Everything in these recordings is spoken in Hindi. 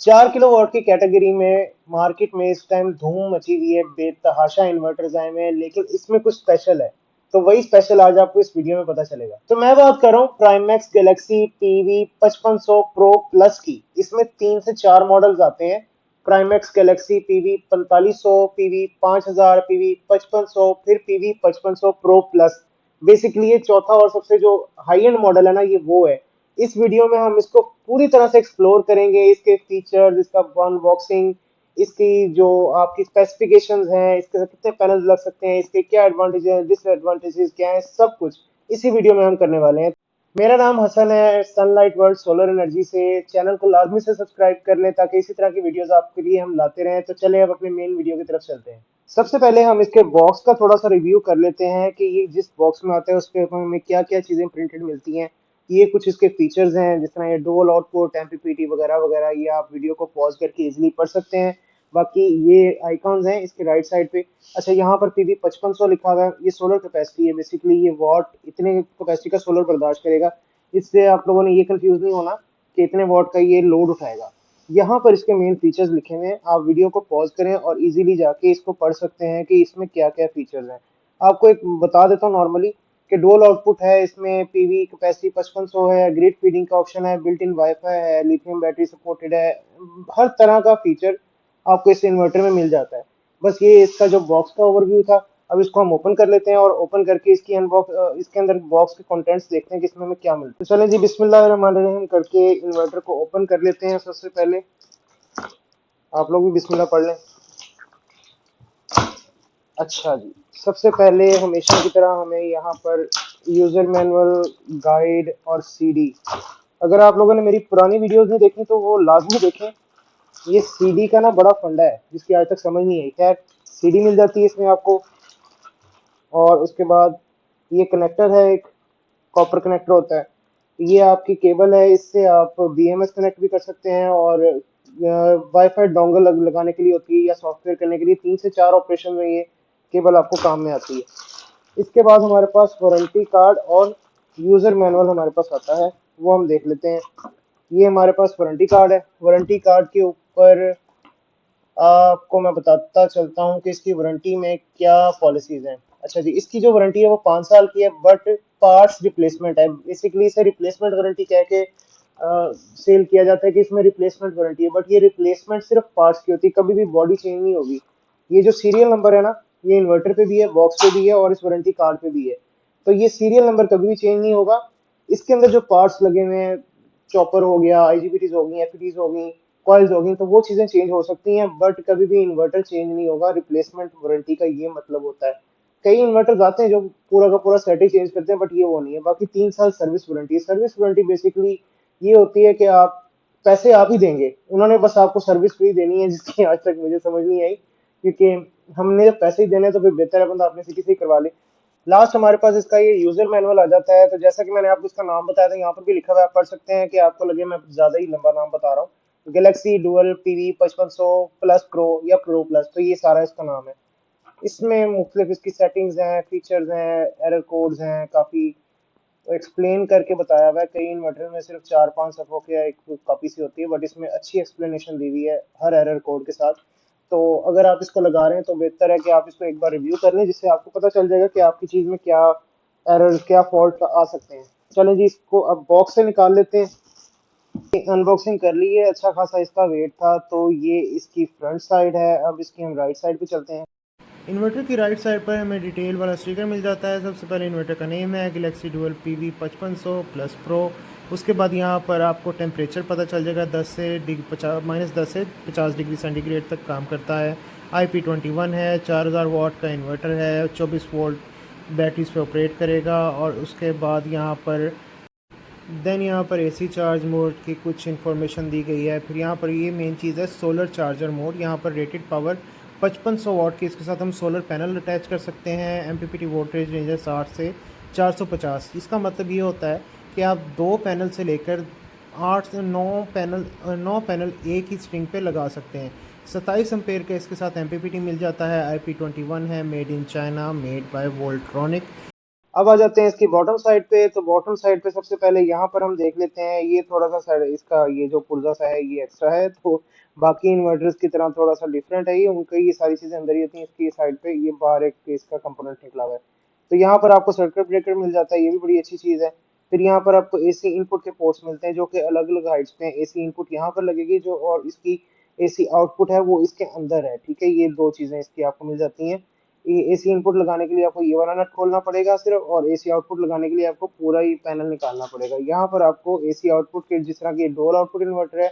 4 किलोवाट की कैटेगरी में मार्केट में इस टाइम धूम मची हुई है, बेतहाशा इन्वर्टर्स आए हुए हैं, लेकिन इसमें कुछ स्पेशल है। तो वही स्पेशल आज आपको इस वीडियो में पता चलेगा। तो मैं बात कर रहा हूँ Primax Galaxy PV 5500 pro plus की। इसमें 3 से 4 मॉडल्स आते हैं। Primax Galaxy PV 4500, PV 5000, PV 5500, फिर पीवी 5500 प्रो प्लस। बेसिकली ये चौथा और सबसे जो हाई एंड मॉडल है ना, ये वो है। इस वीडियो में हम इसको पूरी तरह से एक्सप्लोर करेंगे, इसके फीचर्स, इसका अनबॉक्सिंग, इसकी जो आपकी स्पेसिफिकेशंस हैं, इसके साथ कितने पैनल लग सकते हैं, इसके क्या एडवांटेज हैं, डिसएडवांटेजेस क्या हैं, सब कुछ इसी वीडियो में हम करने वाले हैं। मेरा नाम हसन है, सनलाइट वर्ल्ड सोलर एनर्जी से। चैनल को लाजमी से सब्सक्राइब कर लें ताकि इसी तरह की वीडियोस आपके लिए हम लाते रहें। तो चलें अब अपने मेन वीडियो की तरफ चलते हैं। सबसे पहले हम इसके बॉक्स का थोड़ा सा रिव्यू कर लेते हैं कि ये जिस बॉक्स में आता है उसके हमें क्या क्या चीज़ें प्रिंटेड मिलती हैं। ये कुछ इसके फीचर्स हैं, जिस तरह ये डुअल आउटपुट, एमपीपीटी वगैरह वगैरह। ये आप वीडियो को पॉज करके इजीली पढ़ सकते हैं। बाकी ये आइकॉन्स हैं इसके राइट साइड पे। अच्छा, यहाँ पर पीवी 5500 लिखा हुआ है। ये सोलर कैपेसिटी है, बेसिकली ये वॉट इतने कैपेसिटी का सोलर बर्दाश्त करेगा। इससे आप लोगों ने ये कंफ्यूज नहीं होना कि इतने वॉट का ये लोड उठाएगा। यहाँ पर इसके मेन फीचर्स लिखे हुए हैं। आप वीडियो को पॉज करें और इजीली जाके इसको पढ़ सकते हैं कि इसमें क्या क्या फीचर्स हैं। आपको एक बता देता हूँ नॉर्मली कि डुअल आउटपुट है इसमें, पीवी कैपेसिटी 5500 है, ग्रिड फीडिंग का ऑप्शन है, बिल्ट इन वाईफाई है, लिथियम बैटरी सपोर्टेड है। हर तरह का फीचर आपको इस इन्वर्टर में मिल जाता है। बस ये इसका जो बॉक्स का ओवरव्यू था। अब इसको हम ओपन कर लेते हैं और ओपन करके इसकी अनबॉक्स इसके अंदर बॉक्स के कंटेंट्स देखते हैं कि इसमें हमें क्या मिलता है। तो चलें जी, बिस्मिल्लाहिर्रहमानिर्रहीम करके इन्वर्टर को ओपन कर लेते हैं। सबसे पहले आप लोग भी बिस्मिल्लाह पढ़ लें। अच्छा जी, सबसे पहले हमेशा की तरह हमें यहाँ पर यूजर मैनुअल, गाइड और सीडी। अगर आप लोगों ने मेरी पुरानी वीडियोस नहीं देखी तो वो लाजमी देखें। ये सीडी का ना बड़ा फंडा है जिसकी आज तक समझ नहीं आई। खैर, सीडी मिल जाती है इसमें आपको। और उसके बाद ये कनेक्टर है, एक कॉपर कनेक्टर होता है। ये आपकी केबल है, इससे आप बीएमएस कनेक्ट भी कर सकते हैं। और वाईफाई डोंगल लगाने के लिए होती है या सॉफ्टवेयर करने के लिए। 3 से 4 ऑपरेशन में ये केबल आपको काम में आती है। इसके बाद हमारे पास वारंटी कार्ड और यूजर मैनुअल हमारे पास आता है, वो हम देख लेते हैं। ये हमारे पास वारंटी कार्ड है। वारंटी कार्ड के ऊपर आपको मैं बताता चलता हूँ कि इसकी वारंटी में क्या पॉलिसीज हैं। अच्छा जी, इसकी जो वारंटी है वो 5 साल की है, बट पार्ट्स रिप्लेसमेंट है। बेसिकली इसे रिप्लेसमेंट वारंटी कह के सेल किया जाता है कि इसमें रिप्लेसमेंट वारंटी है, बट ये रिप्लेसमेंट सिर्फ पार्ट्स की होती है, कभी भी बॉडी चेंज नहीं होगी। ये जो सीरियल नंबर है ना, ये इन्वर्टर पे भी है, बॉक्स पे भी है और इस वारंटी कार्ड पे भी है। तो ये सीरियल नंबर कभी भी चेंज नहीं होगा। इसके अंदर जो पार्ट्स लगे हुए हैं, चॉपर हो गया, आईजीबीटीज हो गई, एफईटीज हो गई, कॉइल्स होगी, तो वो चीजें चेंज हो सकती हैं, बट कभी भी इन्वर्टर चेंज नहीं होगा। रिप्लेसमेंट वारंटी का ये मतलब होता है। कई इन्वर्टर आते हैं जो पूरा का पूरा सेट ही चेंज करते हैं, बट ये वो नहीं है। बाकी 3 साल सर्विस वारंटी है। सर्विस वारंटी बेसिकली ये होती है कि आप पैसे आप ही देंगे, उन्होंने बस आपको सर्विस फ्री देनी है, जिसकी आज तक मुझे समझ नहीं आई। क्योंकि हमने जब पैसे ही देने हैं तो फिर बेहतर है बंदा अपने से किसी से करवा ले। लास्ट हमारे पास इसका ये यूजर मैनुअल आ जाता है। तो जैसा कि मैंने आपको इसका नाम बताया था, यहाँ पर भी लिखा हुआ है, आप पढ़ सकते हैं कि आपको लगे मैं ज्यादा ही लंबा नाम बता रहा हूँ। Galaxy dual PV 5500 plus pro या प्रो प्लस, तो ये सारा इसका नाम है। इसमें मुख्तलिफ इसकी सेटिंग्स हैं, फीचर्स हैं, एरर कोड्स हैं, काफ़ी एक्सप्लेन करके बताया हुआ है। कई इन्वर्टर में सिर्फ 4-5 सफ़ों की एक कॉपी सी होती है, बट इसमें अच्छी एक्सप्लेनेशन दी हुई है हर एरर कोड के साथ। तो अगर आप इसको लगा रहे हैं तो बेहतर है कि आप इसको एक बार रिव्यू कर लें, जिससे आपको पता चल जाएगा कि आपकी चीज़ में क्या एरर, क्या फॉल्ट आ सकते हैं। चलें जी, इसको अब बॉक्स से निकाल लेते हैं। अनबॉक्सिंग कर ली है, अच्छा खासा इसका वेट था। तो ये इसकी फ्रंट साइड है। अब इसकी हम राइट साइड पे चलते हैं। इन्वर्टर की राइट साइड पर हमें डिटेल वाला स्टिकर मिल जाता है। सबसे पहले इन्वर्टर का नेम है Galaxy dual PV 5500 plus pro. उसके बाद यहाँ पर आपको टेम्परेचर पता चल जाएगा, 10 से -10 से 50 डिग्री सेंटीग्रेड तक काम करता है। IP21 है, 4000 वाट का इन्वर्टर है, 24 वोल्ट बैटरीज पे ऑपरेट करेगा। और उसके बाद यहाँ पर एसी चार्ज मोड की कुछ इन्फॉर्मेशन दी गई है। फिर यहाँ पर ये मेन चीज़ है सोलर चार्जर मोड। यहाँ पर रेटेड पावर 5500 वाट की, इसके साथ हम सोलर पैनल अटैच कर सकते हैं। एमपीपीटी वोल्टेज रेंज है 60 से 450। इसका मतलब ये होता है कि आप 2 पैनल से लेकर 8 से 9 पैनल एक ही स्ट्रिंग पे लगा सकते हैं। 27 एम्पेयर का इसके साथ एमपीपीटी मिल जाता है। IP21 है, made in China, made by Voltronic. अब आ जाते हैं इसकी बॉटम साइड पे। तो बॉटम साइड पे सबसे पहले यहाँ पर हम देख लेते हैं, ये थोड़ा सा साइड इसका ये जो पुर्जा सा है ये एक्स्ट्रा है, तो बाकी इन्वर्टर्स की तरह थोड़ा सा डिफरेंट है ये, उनका ये सारी चीजें अंदर ही होती हैं। इसकी साइड पे ये बाहर एक इसका कंपोनेंट निकला हुआ है। तो यहाँ पर आपको सर्किट ब्रेकर मिल जाता है, ये भी बड़ी अच्छी चीज है। फिर यहाँ पर आपको एसी इनपुट के पोर्ट्स मिलते हैं जो कि अलग अलग हाइट्स पे हैं। एसी इनपुट यहाँ पर लगेगी जो, और इसकी एसी आउटपुट है वो इसके अंदर है, ठीक है। ये दो चीजें इसकी आपको मिल जाती हैं। एसी इनपुट लगाने के लिए आपको ये वाला नट खोलना पड़ेगा सिर्फ, और एसी आउटपुट लगाने के लिए आपको पूरा ही पैनल निकालना पड़ेगा। यहाँ पर आपको एसी आउटपुट के, जिस तरह की डोल आउटपुट इन्वर्टर है,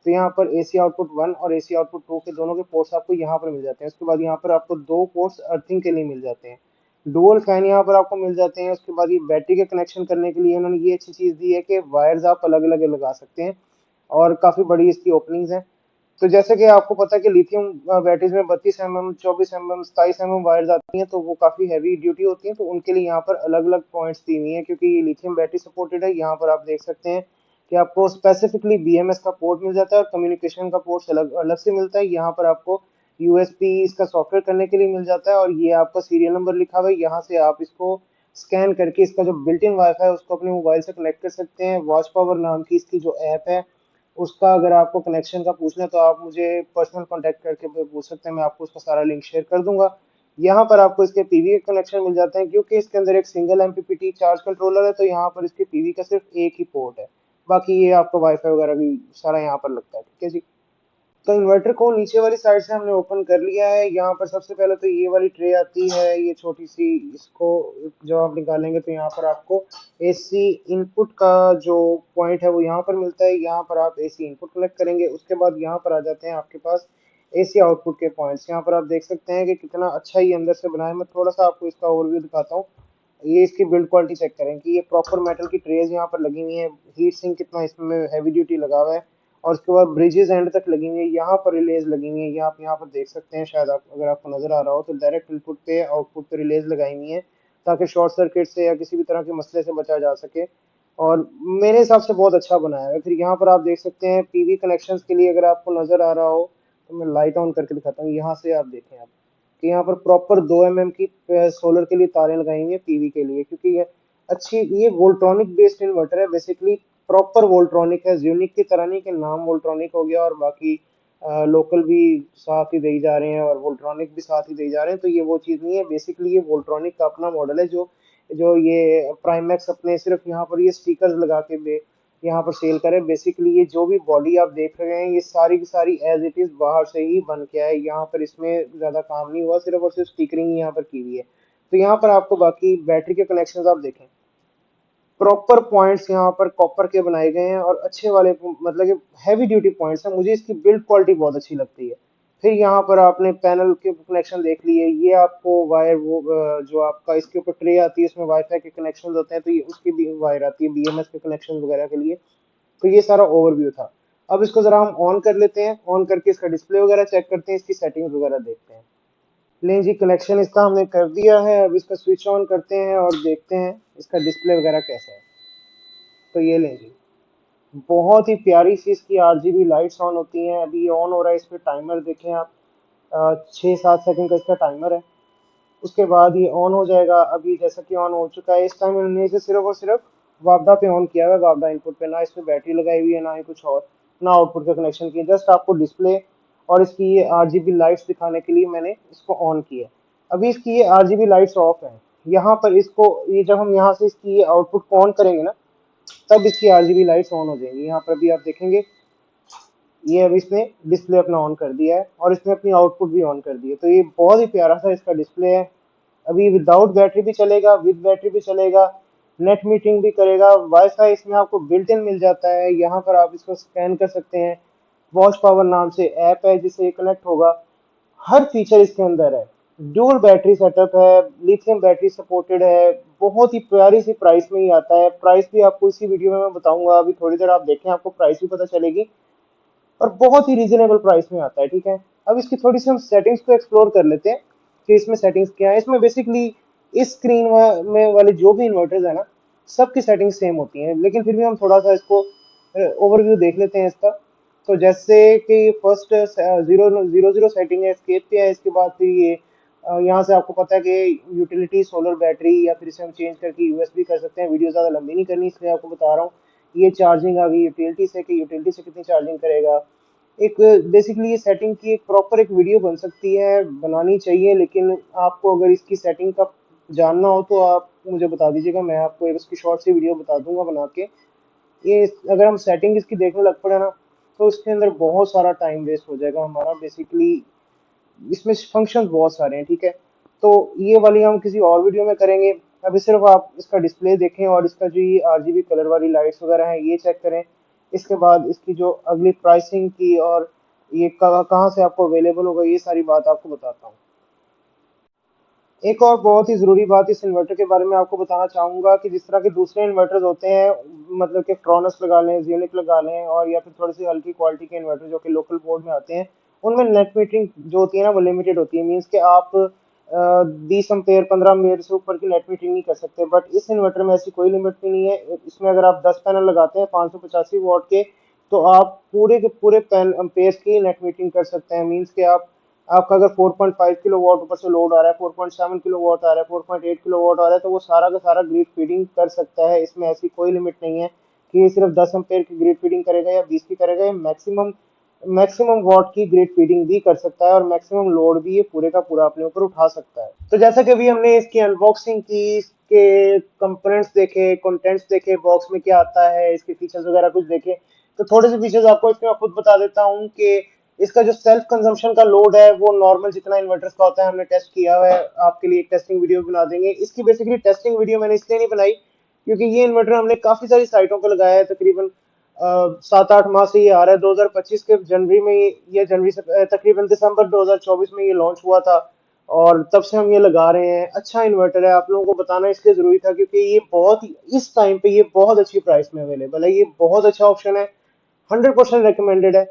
तो यहाँ पर एसी आउटपुट 1 और एसी आउटपुट 2 के दोनों के पोर्ट्स आपको यहाँ पर मिल जाते हैं। उसके बाद यहाँ पर आपको दो पोर्ट्स अर्थिंग के लिए मिल जाते हैं। डुअल फैन यहाँ पर आपको मिल जाते हैं। उसके बाद ये बैटरी के कनेक्शन करने के लिए उन्होंने ये अच्छी चीज दी है कि वायर्स आप अलग अलग लगा सकते हैं, और काफी बड़ी इसकी ओपनिंग्स हैं। तो जैसे कि आपको पता है कि लिथियम बैटरीज में 32 mm, 24 mm, 27 mm वायर्स आती हैं, तो वो काफी हैवी ड्यूटी होती हैं। तो उनके लिए यहाँ पर अलग अलग पॉइंट्स दी हुई हैं, क्योंकि ये लिथियम बैटरी सपोर्टेड है। यहाँ पर आप देख सकते हैं कि आपको स्पेसिफिकली बीएमएस का पोर्ट मिल जाता है, और कम्युनिकेशन का पोर्ट अलग अलग से मिलता है। यहाँ पर आपको यूएसबी इसका सॉफ्टवेयर करने के लिए मिल जाता है, और ये आपका सीरियल नंबर लिखा हुआ है। यहाँ से आप इसको स्कैन करके इसका जो बिल्ट इन वाईफाई है उसको अपने मोबाइल से कनेक्ट कर सकते हैं। वॉच पावर नाम की इसकी जो ऐप है, उसका अगर आपको कनेक्शन का पूछना है तो आप मुझे पर्सनल कांटेक्ट करके पूछ सकते हैं, मैं आपको उसका सारा लिंक शेयर कर दूंगा। यहाँ पर आपको इसके पीवी के कनेक्शन मिल जाते हैं, क्योंकि इसके अंदर एक सिंगल एमपीपीटी चार्ज कंट्रोलर है, तो यहाँ पर इसके पीवी का सिर्फ एक ही पोर्ट है। बाकी ये आपका वाईफाई वगैरह भी सारा यहाँ पर लगता है, ठीक है जी। तो इन्वर्टर को नीचे वाली साइड से हमने ओपन कर लिया है। यहाँ पर सबसे पहले तो ये वाली ट्रे आती है, ये छोटी सी, इसको जब आप निकालेंगे तो यहाँ पर आपको एसी इनपुट का जो पॉइंट है वो यहाँ पर मिलता है। यहाँ पर आप एसी इनपुट कनेक्ट करेंगे। उसके बाद यहाँ पर आ जाते हैं आपके पास एसी आउटपुट के पॉइंट्स। यहाँ पर आप देख सकते हैं कि कितना अच्छा ये अंदर से बना है। मैं थोड़ा सा आपको इसका ओवरव्यू दिखाता हूँ। ये इसकी बिल्ड क्वालिटी चेक करें कि ये प्रॉपर मेटल की ट्रेज यहाँ पर लगी हुई है। हीट सिंक कितना इसमें हैवी ड्यूटी लगा हुआ है, और उसके बाद ब्रिजेस एंड तक लगी हुई है। यहाँ पर रिलेज लगी हुई है, ये आप यहाँ पर देख सकते हैं, शायद आप अगर आपको नजर आ रहा हो तो डायरेक्ट इनपुट पे आउटपुट पे रिलेज लगाई हुई है, ताकि शॉर्ट सर्किट से या किसी भी तरह के मसले से बचा जा सके। और मेरे हिसाब से बहुत अच्छा बनाया है। फिर यहाँ पर आप देख सकते हैं पीवी कनेक्शंस के लिए, अगर आपको नजर आ रहा हो तो मैं लाइट ऑन करके दिखाता हूँ। यहाँ से आप देखें आप कि यहाँ पर प्रॉपर 2 mm की सोलर के लिए तारें लगाई हुई है पीवी के लिए, क्योंकि ये अच्छी, ये वोल्ट्रॉनिक बेस्ड इन्वर्टर है बेसिकली। प्रॉपर वोल्ट्रॉनिक है, यूनिक की तरह नहीं कि नाम वोल्ट्रॉनिक हो गया और बाकी लोकल भी साथ ही दे जा रहे हैं और वोल्ट्रॉनिक भी साथ ही दे जा रहे हैं। तो ये वो चीज़ नहीं है। बेसिकली ये वोल्ट्रॉनिक का अपना मॉडल है, जो जो ये प्राइमैक्स अपने सिर्फ यहाँ पर ये स्टिकर्स लगा के यहाँ पर सेल करे। बेसिकली ये जो भी बॉडी आप देख रहे हैं ये सारी की सारी एज इट इज बाहर से ही बन के आए। यहाँ पर इसमें ज्यादा काम नहीं हुआ, सिर्फ और सिर्फ स्टिकरिंग ही यहाँ पर की हुई है। तो यहाँ पर आपको बाकी बैटरी के कनेक्शन आप देखें, प्रॉपर पॉइंट्स यहाँ पर कॉपर के बनाए गए हैं, और अच्छे वाले मतलब कि हैवी ड्यूटी पॉइंट्स हैं। मुझे इसकी बिल्ड क्वालिटी बहुत अच्छी लगती है। फिर यहाँ पर आपने पैनल के कनेक्शन देख लिए। ये आपको वायर वो जो आपका इसके ऊपर ट्रे आती है, इसमें वाईफाई के कनेक्शन होते हैं, तो ये उसकी भी वायर आती है बीएमएस के कनेक्शन वगैरह के लिए। तो ये सारा ओवरव्यू था। अब इसको जरा हम ऑन कर लेते हैं। ऑन करके इसका डिस्प्ले वगैरह चेक करते हैं, इसकी सेटिंग्स वगैरह देखते हैं। लें जी, कनेक्शन इसका हमने कर दिया है। अब इसका स्विच ऑन करते हैं और देखते हैं इसका डिस्प्ले वगैरह कैसा है। तो ये लें जी, बहुत ही प्यारी सी इसकी आरजीबी लाइट्स ऑन होती हैं। अभी ये ऑन हो रहा है। इस पे टाइमर देखें आप, 6-7 सेकंड का इसका टाइमर है। उसके बाद ये ऑन हो जाएगा। अभी जैसा कि ऑन हो चुका है। इस टाइम इन्होंने इसे सिर्फ और सिर्फ वापडा पे ऑन किया हुआ है, वापडा इनपुट पे। ना इसमें बैटरी लगाई हुई है, ना ही कुछ और, ना आउटपुट का कनेक्शन किया। जस्ट आपको डिस्प्ले और इसकी ये आरजीबी लाइट्स दिखाने के लिए मैंने इसको ऑन किया। अभी इसकी ये आरजीबी लाइट्स ऑफ है। यहाँ पर इसको, ये जब हम यहाँ से इसकी ये आउटपुट को ऑन करेंगे ना, तब इसकी आरजीबी लाइट्स ऑन हो जाएंगी। यहाँ पर भी आप देखेंगे ये अब इसने डिस्प्ले अपना ऑन कर दिया है, और इसने अपनी आउटपुट भी ऑन कर दी है। तो ये बहुत ही प्यारा सा इसका डिस्प्ले है। अभी विदाउट बैटरी भी चलेगा, विद बैटरी भी चलेगा, नेट मीटिंग भी करेगा। वाईफाई इसमें आपको बिल्ट इन मिल जाता है। यहाँ पर आप इसको स्कैन कर सकते हैं। वॉच पावर नाम से ऐप है जिससे कनेक्ट होगा। हर फीचर इसके अंदर है। ड्यूल बैटरी सेटअप है, लिथियम बैटरी सपोर्टेड है। बहुत ही प्यारी सी प्राइस में ही आता है। प्राइस भी आपको इसी वीडियो में मैं बताऊंगा, अभी थोड़ी देर आप देखें, आपको प्राइस भी पता चलेगी। और बहुत ही रीजनेबल प्राइस में आता है, ठीक है। अब इसकी थोड़ी सी हम सेटिंग्स को एक्सप्लोर कर लेते हैं कि इसमें सेटिंग्स क्या है। इसमें बेसिकली इस स्क्रीन में वाले जो भी इन्वर्टर्स है ना, सबकी सेटिंग्स सेम होती हैं, लेकिन फिर भी हम थोड़ा सा इसको ओवरव्यू देख लेते हैं इसका। तो जैसे कि फर्स्ट 0 0 0 सेटिंग है, स्केप पे है। इसके बाद फिर ये यहाँ से आपको पता है कि यूटिलिटी सोलर बैटरी, या फिर इसे हम चेंज करके यूएसबी कर सकते हैं। वीडियो ज़्यादा लंबी नहीं करनी, इसलिए आपको बता रहा हूँ। ये चार्जिंग आ गई यूटिलिटी से, कि यूटिलिटी से कितनी चार्जिंग करेगा। एक बेसिकली ये सेटिंग की एक प्रॉपर एक वीडियो बन सकती है, बनानी चाहिए, लेकिन आपको अगर इसकी सेटिंग का जानना हो तो आप मुझे बता दीजिएगा, मैं आपको एक उसकी शॉर्ट सी वीडियो बता दूंगा बना के। ये अगर हम सेटिंग इसकी देखने लग पड़े ना, तो इसके अंदर बहुत सारा टाइम वेस्ट हो जाएगा हमारा। बेसिकली इसमें फंक्शंस बहुत सारे हैं, ठीक है। तो ये वाली हम किसी और वीडियो में करेंगे। अभी सिर्फ आप इसका डिस्प्ले देखें और इसका जो ये आरजीबी कलर वाली लाइट्स वगैरह हैं ये चेक करें। इसके बाद इसकी जो अगली प्राइसिंग की, और ये कहाँ से आपको अवेलेबल होगा, ये सारी बात आपको बताता हूँ। एक और बहुत ही ज़रूरी बात इस इन्वर्टर के बारे में आपको बताना चाहूँगा, कि जिस तरह के दूसरे इन्वर्टर्स होते हैं, मतलब कि फ्रोनस लगा लें, ज़ीनिक लगा लें, और या फिर थोड़ी सी हल्की क्वालिटी के इन्वर्टर जो कि लोकल बोर्ड में आते हैं, उनमें नेट मीटरिंग जो होती है ना, वो लिमिटेड होती है। मीन्स कि आप 20 एम्पेयर 15 एम्पेयर से ऊपर की नेट मीटरिंग नहीं कर सकते। बट इस इन्वर्टर में ऐसी कोई लिमिट भी नहीं है। इसमें अगर आप 10 पैनल लगाते हैं 585 वॉट के, तो आप पूरे के पूरे पैन अम्पेयर्स की नेट मीटरिंग कर सकते हैं। मीन्स कि आप, आपका अगर 4.5 किलो वॉट ऊपर से लोड आ रहा है, 4.7 किलो वॉट आ रहा है, 4.8 किलो वॉट आ रहा है, तो वो सारा का सारा ग्रिड फीडिंग कर सकता है। इसमें ऐसी कोई लिमिट नहीं है कि ये सिर्फ 10 एम्पेयर की ग्रिड फीडिंग करेगा या 20 की करेगा। ये मैक्सिमम मैक्सिमम वॉट की ग्रिड फीडिंग भी कर सकता है, और मैक्सिमम लोड भी ये पूरे का पूरा अपने ऊपर उठा सकता है। तो जैसा कि अभी हमने इसकी अनबॉक्सिंग की, इसके कंपोनेंट्स देखे, कंटेंट्स देखे, बॉक्स में क्या आता है, इसके फीचर्स वगैरह कुछ देखे, तो थोड़े से फीचर्स आपको इसमें मैं खुद बता देता हूँ। कि इसका जो सेल्फ कंजम्पशन का लोड है वो नॉर्मल जितना इन्वर्टर्स का होता है, हमने टेस्ट किया हुआ है। आपके लिए एक टेस्टिंग वीडियो बना देंगे। इसकी बेसिकली टेस्टिंग वीडियो मैंने इसलिए नहीं बनाई क्योंकि ये इन्वर्टर हमने काफी सारी साइटों पर लगाया है। तकरीबन 7-8 माह से ये आ रहा है। 2025 के जनवरी में ये जनवरी से तकरीबन दिसंबर 2024 में ये लॉन्च हुआ था, और तब से हम ये लगा रहे हैं। अच्छा इन्वर्टर है, आप लोगों को बताना इसलिए जरूरी था क्योंकि ये इस टाइम पे ये बहुत अच्छी प्राइस में अवेलेबल है। ये बहुत अच्छा ऑप्शन है, 100% रिकमेंडेड है।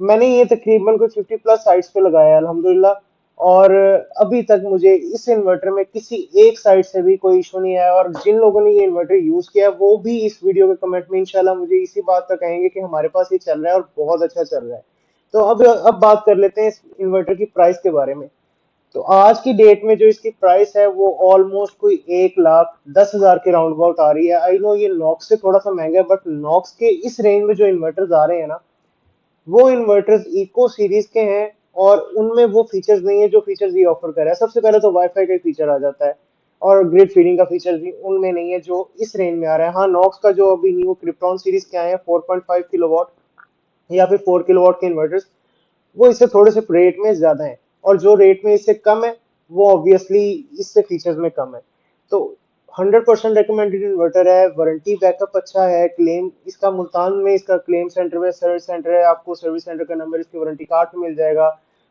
मैंने ये तकरीबन कोई 50+ साइट्स पे लगाया है अल्हम्दुलिल्लाह, और अभी तक मुझे इस इन्वर्टर में किसी एक साइट से भी कोई इशू नहीं आया। और जिन लोगों ने ये इन्वर्टर यूज किया है वो भी इस वीडियो के कमेंट में इंशाल्लाह मुझे इसी बात का कहेंगे कि हमारे पास ये चल रहा है और बहुत अच्छा चल रहा है। तो अब बात कर लेते हैं इस इन्वर्टर की प्राइस के बारे में। तो आज की डेट में जो इसकी प्राइस है वो ऑलमोस्ट कोई 1,10,000 के राउंड अबाउट आ रही है। आई नो ये नॉक्स से थोड़ा सा महंगा है, बट नॉक्स के इस रेंज में जो इन्वर्टर्स आ रहे हैं ना, वो इन्वर्टर्स इको सीरीज के हैं, और उनमें वो फीचर्स नहीं है जो फीचर्स ये ऑफर कर रहा है। सबसे पहले तो वाईफाई का फीचर आ जाता है, और ग्रिड फीडिंग का फीचर भी उनमें नहीं है जो इस रेंज में आ रहा है। हाँ, नॉक्स का जो अभी न्यू क्रिप्टॉन सीरीज के आए हैं 4.5 किलोवाट या फिर 4 किलोवाट के इन्वर्टर्स, वो इससे थोड़े से रेट में ज्यादा है, और जो रेट में इससे कम है वो ऑब्वियसली इससे फीचर्स में कम है। तो 100% रिकमेंडेड इन्वर्टर है। वारंटी बैकअप अच्छा है। क्लेम इसका मुल्तान में इसका क्लेम सेंटर में सर्विस सेंटर है। आपको सर्विस सेंटर का नंबर इसके वारंटी कार्ड में मिल जाएगा।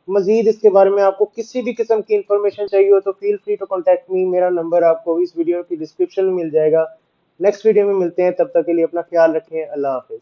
मजीद इसके बारे में आपको किसी भी किस्म की इंफॉर्मेशन चाहिए हो तो feel free to contact me. मेरा नंबर आपको इस वीडियो की डिस्क्रिप्शन में मिल जाएगा। नेक्स्ट वीडियो में मिलते हैं, तब तक के लिए अपना ख्याल रखें। अल्लाह हाफिज।